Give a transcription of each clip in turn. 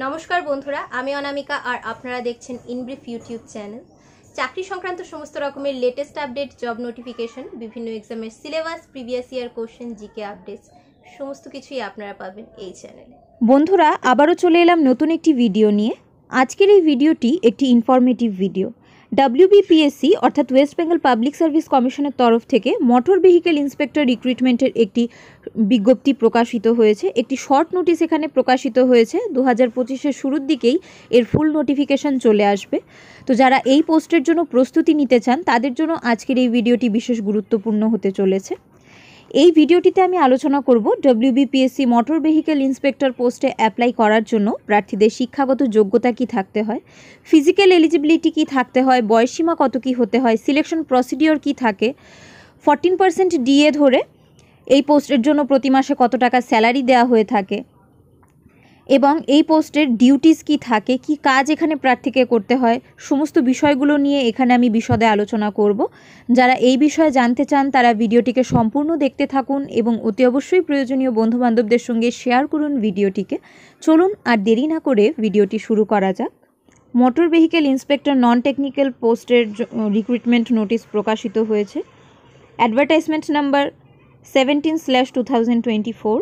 নমস্কার বন্ধুরা, আমি অনামিকা আর আপনারা দেখছেন ইনব্রিফ ইউটিউব চ্যানেল। চাকরি সংক্রান্ত সমস্ত রকমের লেটেস্ট আপডেট, জব নোটিফিকেশন, বিভিন্ন এক্সামের syllabus, previous year question, GK updates সমস্ত কিছুই আপনারা পাবেন এই চ্যানেলে। বন্ধুরা, আবারও চলে এলাম নতুন একটি ভিডিও নিয়ে। আজকের এই ভিডিওটি একটি ইনফরমেটিভ ভিডিও। WBPSC অর্থাৎ ওয়েস্ট বেঙ্গল পাবলিক সার্ভিস কমিশনের তরফ থেকে মোটর ভেহিকেল ইন্সপেক্টর রিক্রুটমেন্টের একটি বিজ্ঞপ্তি প্রকাশিত হয়েছে। একটি শর্ট নোটিশ এখানে প্রকাশিত হয়েছে। 2025-এর শুরুর দিকেই এর ফুল নোটিফিকেশন চলে আসবে। তো যারা এই পোস্টের জন্য প্রস্তুতি নিতে চান তাদের জন্য আজকের এই ভিডিওটি বিশেষ গুরুত্বপূর্ণ হতে চলেছে। এই ভিডিওটিতে আমি আলোচনা করব WBPSC মোটর ভেহিকেল ইন্সপেক্টর পোস্টে অ্যাপ্লাই করার জন্য প্রার্থীদের শিক্ষাগত যোগ্যতা কী থাকতে হয়, ফিজিক্যাল এলিজিবিলিটি কী থাকতে হয়, বয়সসীমা কত কী হতে হয়, সিলেকশন প্রসিডিওর কী থাকে, 14% DA ধরে এই পোস্টের জন্য প্রতি মাসে কত টাকা স্যালারি দেওয়া হয়ে থাকে এবং এই পোস্টের ডিউটিস কী থাকে, কী কাজ এখানে প্রার্থীকে করতে হয়, সমস্ত বিষয়গুলো নিয়ে এখানে আমি বিশদে আলোচনা করব। যারা এই বিষয়ে জানতে চান তারা ভিডিওটিকে সম্পূর্ণ দেখতে থাকুন এবং অতি অবশ্যই প্রয়োজনীয় বন্ধুবান্ধবদের সঙ্গে শেয়ার করুন ভিডিওটিকে। চলুন আর দেরি না করে ভিডিওটি শুরু করা যাক। Motor vehicle inspector non technical পোস্টের রিক্রুটমেন্ট নোটিশ প্রকাশিত হয়েছে। Advertisement number 17/2024।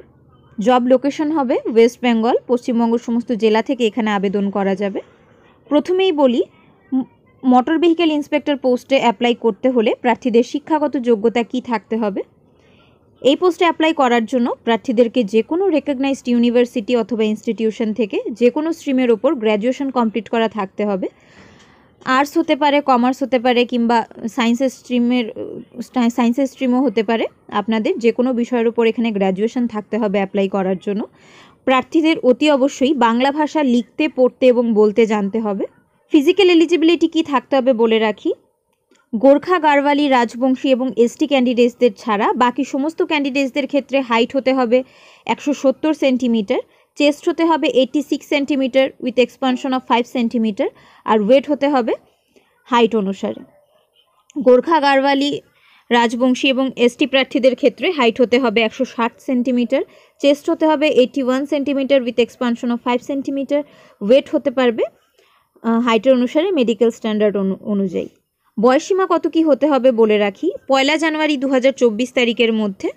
জব লোকেশন হবে ওয়েস্ট বেঙ্গল, পশ্চিমবঙ্গের সমস্ত জেলা থেকে এখানে আবেদন করা যাবে। প্রথমেই বলি, মোটর ভেহিকেল ইন্সপেক্টর পোস্টে অ্যাপ্লাই করতে হলে প্রার্থীদের শিক্ষাগত যোগ্যতা কী থাকতে হবে। এই পোস্টে অ্যাপ্লাই করার জন্য প্রার্থীদেরকে যে কোনো রেকগনাইজড ইউনিভার্সিটি অথবা ইনস্টিটিউশন থেকে যে কোনো স্ট্রিমের ওপর গ্র্যাজুয়েশন কমপ্লিট করা থাকতে হবে। আর্টস হতে পারে, কমার্স হতে পারে, কিংবা সায়েন্সের স্ট্রিমও হতে পারে। আপনাদের যে কোনো বিষয়ের উপর এখানে গ্র্যাজুয়েশন থাকতে হবে অ্যাপ্লাই করার জন্য। প্রার্থীদের অতি অবশ্যই বাংলা ভাষা লিখতে, পড়তে এবং বলতে জানতে হবে। ফিজিক্যাল এলিজিবিলিটি কী থাকতে হবে বলে রাখি। গোর্খা, গারওয়ালি, রাজবংশী এবং ST ক্যান্ডিডেটসদের ছাড়া বাকি সমস্ত ক্যান্ডিডেটসদের ক্ষেত্রে হাইট হতে হবে 170 সেন্টিমিটার, চেস্ট হতে হবে 86 centimetre with expansion of 5 centimetre, আর ওয়েট হতে হবে হাইট অনুসারে। গোর্খা, গারওয়ালি, রাজবংশী এবং ST প্রার্থীদের ক্ষেত্রে হাইট হতে হবে 160 সেন্টিমিটার, চেস্ট হতে হবে 81 centimetre with expansion of 5 centimetre, weight হতে পারবে হাইটের অনুসারে মেডিকেল স্ট্যান্ডার্ড অনুযায়ী। বয়সসীমা কত কী হতে হবে বলে রাখি। 1 জানুয়ারি 2024 তারিখের মধ্যে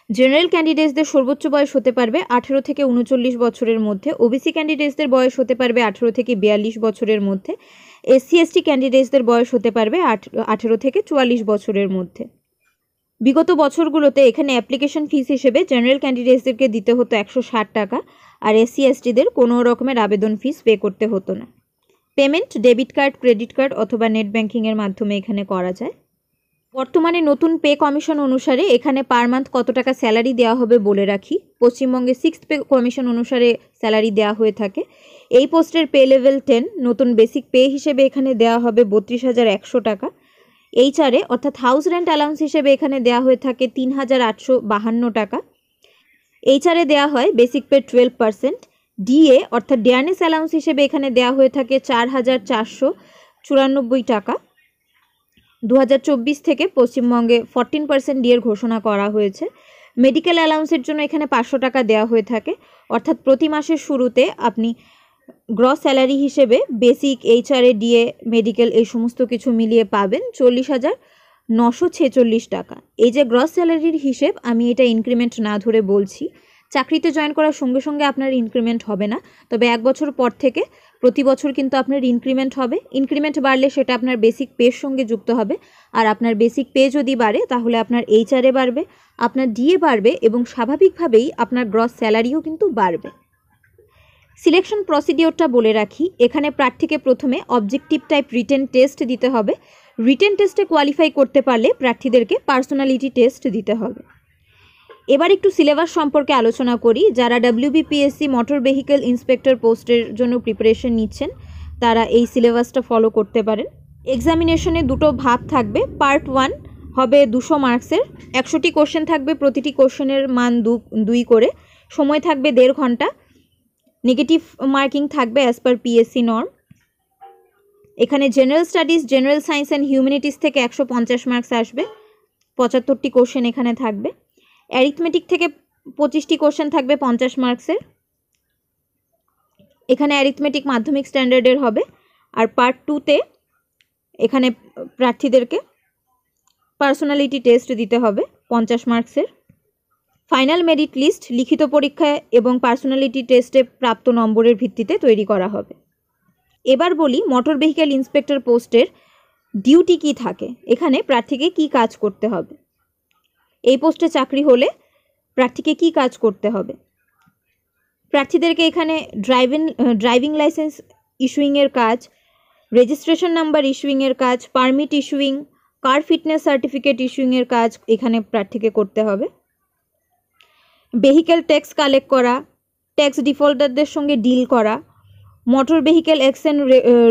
জেনারেল ক্যান্ডিডেটসদের সর্বোচ্চ বয়স হতে পারবে 18 থেকে 39 বছরের মধ্যে, OBC ক্যান্ডিডেটসদের বয়স হতে পারবে 18 থেকে 42 বছরের মধ্যে, SC ST ক্যান্ডিডেটসদের বয়স হতে পারবে 18 থেকে 44 বছরের মধ্যে। বিগত বছরগুলোতে এখানে অ্যাপ্লিকেশন ফিস হিসেবে জেনারেল ক্যান্ডিডেটসদেরকে দিতে হতো 160 টাকা, আর SC STদের কোনো রকমের আবেদন ফিস পে করতে হতো না। Payment debit card, credit card অথবা নেট ব্যাঙ্কিংয়ের মাধ্যমে এখানে করা যায়। বর্তমানে নতুন পে কমিশন অনুসারে এখানে পার মান্থ কত টাকা স্যালারি দেওয়া হবে বলে রাখি। পশ্চিমবঙ্গে 6th পে কমিশন অনুসারে স্যালারি দেওয়া হয়ে থাকে। এই পোস্টের পে লেভেল 10, নতুন বেসিক পে হিসেবে এখানে দেওয়া হবে 32,100 টাকা। HR অর্থাৎ হাউস রেন্ট অ্যালাউন্স হিসেবে এখানে দেওয়া হয়ে থাকে 3,852 টাকা। HR দেওয়া হয় বেসিক পে 12%। DA অর্থাৎ ডিয়ারনেস অ্যালাউন্স হিসেবে এখানে দেওয়া হয়ে থাকে 4,494 টাকা। 2024 থেকে পশ্চিমবঙ্গে 14% DA ঘোষণা করা হয়েছে। মেডিকেল অ্যালাউন্সের জন্য এখানে 500 টাকা দেওয়া হয়ে থাকে। অর্থাৎ প্রতি মাসের শুরুতে আপনি গ্রস স্যালারি হিসেবে বেসিক, HR, DA, মেডিকেল এই সমস্ত কিছু মিলিয়ে পাবেন 40,946 টাকা। এই যে গ্রস স্যালারির হিসেব, আমি এটা ইনক্রিমেন্ট না ধরে বলছি। চাকরিতে জয়েন করার সঙ্গে সঙ্গে আপনার ইনক্রিমেন্ট হবে না, তবে 1 বছর পর থেকে প্রতি বছর কিন্তু আপনার ইনক্রিমেন্ট হবে। ইনক্রিমেন্ট বাড়লে সেটা আপনার বেসিক পের সঙ্গে যুক্ত হবে, আর আপনার বেসিক পে যদি বাড়ে তাহলে আপনার HR বাড়বে, আপনার DA বাড়বে এবং স্বাভাবিকভাবেই আপনার গ্রস স্যালারিও কিন্তু বাড়বে। সিলেকশন প্রসিডিওরটা বলে রাখি। এখানে প্রার্থীকে প্রথমে অবজেক্টিভ টাইপ রিটেন টেস্ট দিতে হবে। রিটেন টেস্টে কোয়ালিফাই করতে পারলে প্রার্থীদেরকে পার্সোনালিটি টেস্ট দিতে হবে। এবার একটু সিলেবাস সম্পর্কে আলোচনা করি। যারা WBPSC মোটর ভেহিকেল ইন্সপেক্টর পোস্টের জন্য প্রিপারেশন নিচ্ছেন তারা এই সিলেবাসটা ফলো করতে পারেন। এক্সামিনেশনে দুটো ভাগ থাকবে। পার্ট 1 হবে 200 মার্কসের, 100টি কোশ্চেন থাকবে, প্রতিটি কোশ্চেনের মান 2 করে, সময় থাকবে 1.5 ঘন্টা। নেগেটিভ মার্কিং থাকবে অ্যাজ পার PSC নর্ম। এখানে general studies, general science and humanities থেকে 150 মার্কস আসবে, 75টি কোশ্চেন এখানে থাকবে। অ্যারিথমেটিক থেকে 25টি কোশ্চেন থাকবে 50 মার্কসের। এখানে অ্যারিথমেটিক মাধ্যমিক স্ট্যান্ডার্ডের হবে। আর পার্ট 2তে এখানে প্রার্থীদেরকে পার্সোনালিটি টেস্ট দিতে হবে 50 মার্কসের। ফাইনাল মেরিট লিস্ট লিখিত পরীক্ষা এবং পার্সোনালিটি টেস্টে প্রাপ্ত নম্বরের ভিত্তিতে তৈরি করা হবে। এবার বলি মোটর ভেহিক্যাল ইন্সপেক্টর পোস্টের ডিউটি কি থাকে, এখানে প্রার্থীকে কি কাজ করতে হবে, এই পোস্টে চাকরি হলে প্রার্থীকে কি কাজ করতে হবে। প্রার্থীদেরকে এখানে ড্রাইভিং লাইসেন্স ইস্যুইংয়ের কাজ, রেজিস্ট্রেশন নাম্বার ইস্যুইংয়ের কাজ, permit issuing, car fitness certificate ইস্যুইংয়ের কাজ এখানে প্রার্থীকে করতে হবে। ভেহিক্যাল ট্যাক্স কালেক্ট করা, ট্যাক্স ডিফল্টারদের সঙ্গে ডিল করা, motor vehicle act and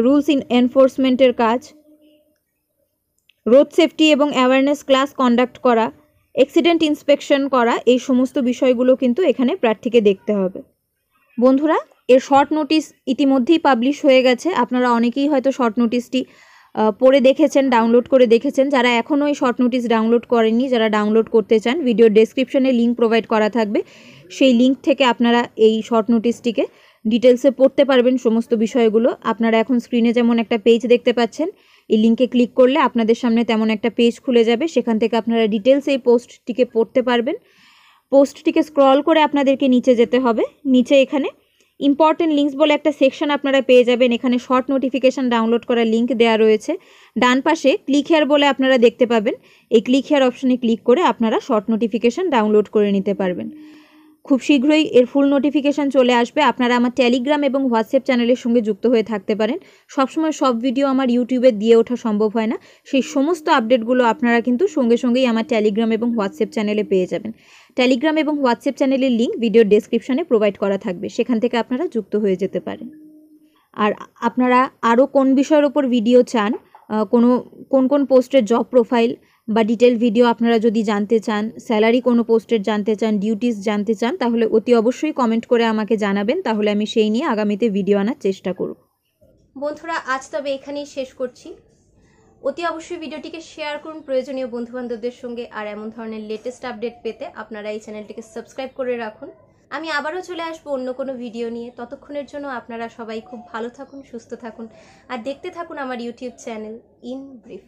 rules এনফোর্সমেন্টের কাজ, রোড সেফটি এবং অ্যাওয়ারনেস ক্লাস কন্ডাক্ট করা, অ্যাক্সিডেন্ট ইন্সপেকশন করা, এই সমস্ত বিষয়গুলো কিন্তু এখানে প্রার্থীকে দেখতে হবে। বন্ধুরা, এর শর্ট নোটিশ ইতিমধ্যেই পাবলিশ হয়ে গেছে। আপনারা অনেকেই হয়তো শর্ট নোটিশটি পড়ে দেখেছেন, ডাউনলোড করে দেখেছেন। যারা এখনও এই শর্ট নোটিশ ডাউনলোড করেননি, যারা ডাউনলোড করতে চান, ভিডিওর ডেসক্রিপশনে লিঙ্ক প্রোভাইড করা থাকবে, সেই লিঙ্ক থেকে আপনারা এই শর্ট নোটিশটিকে ডিটেলসে পড়তে পারবেন সমস্ত বিষয়গুলো। আপনারা এখন স্ক্রিনে যেমন একটা পেজ দেখতে পাচ্ছেন, এই লিঙ্কে ক্লিক করলে আপনাদের সামনে তেমন একটা পেজ খুলে যাবে, সেখান থেকে আপনারা ডিটেলস এই পোস্টটিকে পড়তে পারবেন। পোস্টটিকে স্ক্রল করে আপনাদেরকে নিচে যেতে হবে। নিচে এখানে ইম্পর্টেন্ট লিঙ্কস বলে একটা সেকশন আপনারা পেয়ে যাবেন। এখানে শর্ট নোটিফিকেশান ডাউনলোড করার লিঙ্ক দেওয়া রয়েছে। ডান পাশে ক্লিক হেয়ার বলে আপনারা দেখতে পাবেন। এই ক্লিক হেয়ার অপশনে ক্লিক করে আপনারা শর্ট নোটিফিকেশান ডাউনলোড করে নিতে পারবেন। খুব শীঘ্রই এর ফুল নোটিফিকেশান চলে আসবে। আপনারা আমার টেলিগ্রাম এবং হোয়াটসঅ্যাপ চ্যানেলের সঙ্গে যুক্ত হয়ে থাকতে পারেন। সবসময় সব ভিডিও আমার ইউটিউবে দিয়ে ওঠা সম্ভব হয় না, সেই সমস্ত আপডেটগুলো আপনারা কিন্তু সঙ্গে সঙ্গেই আমার টেলিগ্রাম এবং হোয়াটসঅ্যাপ চ্যানেলে পেয়ে যাবেন। টেলিগ্রাম এবং হোয়াটসঅ্যাপ চ্যানেলের লিঙ্ক ভিডিওর ডেসক্রিপশনে প্রোভাইড করা থাকবে, সেখান থেকে আপনারা যুক্ত হয়ে যেতে পারেন। আর আপনারা আরও কোন বিষয়ের ওপর ভিডিও চান, কোন কোন পোস্টের জব প্রোফাইল বা ডিটেল ভিডিও আপনারা যদি জানতে চান, স্যালারি কোনো পোস্টের জানতে চান, ডিউটিস জানতে চান, তাহলে অতি অবশ্যই কমেন্ট করে আমাকে জানাবেন, তাহলে আমি সেই নিয়ে আগামীতে ভিডিও আনার চেষ্টা করব। বন্ধুরা, আজ তবে এখানেই শেষ করছি। অতি অবশ্যই ভিডিওটিকে শেয়ার করুন প্রয়োজনীয় বন্ধুবান্ধবদের সঙ্গে। আর এমন ধরনের লেটেস্ট আপডেট পেতে আপনারা এই চ্যানেলটিকে সাবস্ক্রাইব করে রাখুন। আমি আবারও চলে আসবো অন্য কোনো ভিডিও নিয়ে। ততক্ষণের জন্য আপনারা সবাই খুব ভালো থাকুন, সুস্থ থাকুন আর দেখতে থাকুন আমার ইউটিউব চ্যানেল ইন ব্রিফ।